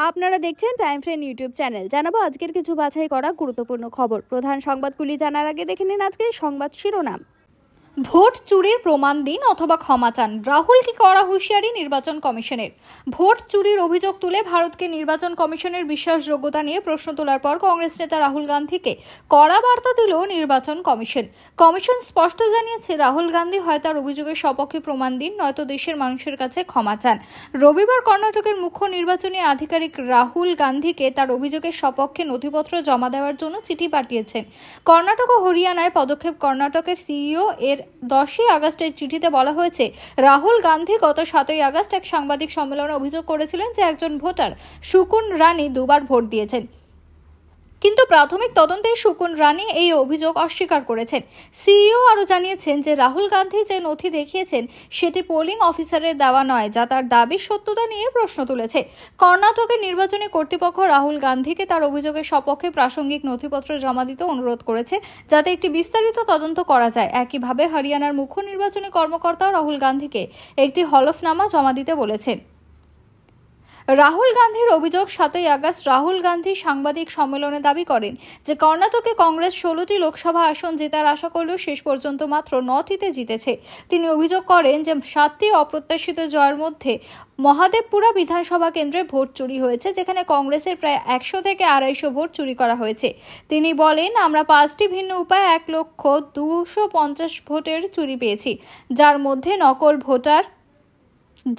আপনারা দেখছেন time friend YouTube channel. জানাবো আজকের কিছু বাছাই করা গুরুত্বপূর্ণ খবর। প্রধান সংবাদগুলি জানার আগে দেখে নিন আজকের সংবাদ শিরোনাম। ভোট চুরির প্রমাণ দিন অথবা ক্ষমা চান, রাহুল কি কড়া হুঁশিয়ারি নির্বাচন কমিশনের। ভোট চুরির অভিযোগ তুলে ভারতকে নির্বাচন কমিশনের বিশ্বাসযোগ্যতা নিয়ে প্রশ্ন তোলার পর কংগ্রেস নেতা রাহুল গান্ধীকে কড়া বার্তা দিল নির্বাচন কমিশন। কমিশন স্পষ্ট জানিয়েছে, রাহুল গান্ধী হয় তার অভিযোগের সপক্ষে প্রমাণ দিন, নয়তো দেশের মানুষের কাছে ক্ষমা চান। রবিবার কর্ণাটকের মুখ্য নির্বাচনী আধিকারিক রাহুল গান্ধীকে তার অভিযোগের সপক্ষে নথিপত্র জমা দেওয়ার জন্য চিঠি পাঠিয়েছেন। কর্ণাটক ও হরিয়ানায় পদক্ষেপ। কর্ণাটকের সিইও এর 10ই আগস্টের চিঠিতে বলা হয়েছে, রাহুল গান্ধী গত 7ই আগস্ট এক সাংবাদিক সম্মেলনে অভিযোগ করেছিলেন যে একজন ভোটার সুকুন রানী দুবার ভোট দিয়েছেন, কিন্তু প্রাথমিক তদন্তে সুকুন রানী এই অভিযোগ অস্বীকার করেছেন। সিইও আরও জানিয়েছেন যে রাহুল গান্ধী যে নথি দেখিয়েছেন সেটি পোলিং অফিসারের দেওয়া নয়, যা তার দাবির সত্যতা নিয়ে প্রশ্ন তুলেছে। কর্ণাটকের নির্বাচনী কর্তৃপক্ষ রাহুল গান্ধীকে তার অভিযোগের সপক্ষে প্রাসঙ্গিক নথিপত্র জমা দিতে অনুরোধ করেছে, যাতে একটি বিস্তারিত তদন্ত করা যায়। একইভাবে হরিয়ানার মুখ্য নির্বাচনী কর্মকর্তাও রাহুল গান্ধীকে একটি হলফনামা জমা দিতে বলেছেন। রাহুল গান্ধীর অভিযোগ, 7ই আগস্ট রাহুল গান্ধী সাংবাদিক সম্মেলনে দাবি করেন যে কর্ণাটকে কংগ্রেস 16টি লোকসভা আসন জেতার আশা করলেও শেষ পর্যন্ত মাত্র 9টিতে জিতেছে। তিনি অভিযোগ করেন যে 7টি অপ্রত্যাশিত জয়ের মধ্যে মহাদেবপুরা বিধানসভা কেন্দ্রে ভোট চুরি হয়েছে, যেখানে কংগ্রেসের প্রায় 100 থেকে 250 ভোট চুরি করা হয়েছে। তিনি বলেন, আমরা 5টি ভিন্ন উপায়ে 1,250,000 ভোটের চুরি পেয়েছি, যার মধ্যে নকল ভোটার,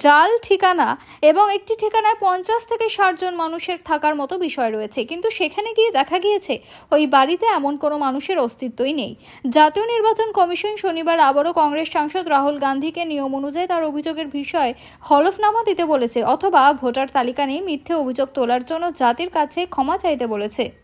জাল ঠিকানা এবং একটি ঠিকানায় 50 থেকে 60 জন মানুষের থাকার মতো বিষয় রয়েছে। কিন্তু সেখানে গিয়ে দেখা গিয়েছে ওই বাড়িতে এমন কোনো মানুষের অস্তিত্বই নেই। জাতীয় নির্বাচন কমিশন শনিবার আবারও কংগ্রেস সাংসদ রাহুল গান্ধীকে নিয়ম অনুযায়ী তার অভিযোগের বিষয়ে হলফনামা দিতে বলেছে, অথবা ভোটার তালিকা নিয়ে মিথ্যে অভিযোগ তোলার জন্য জাতির কাছে ক্ষমা চাইতে বলেছে।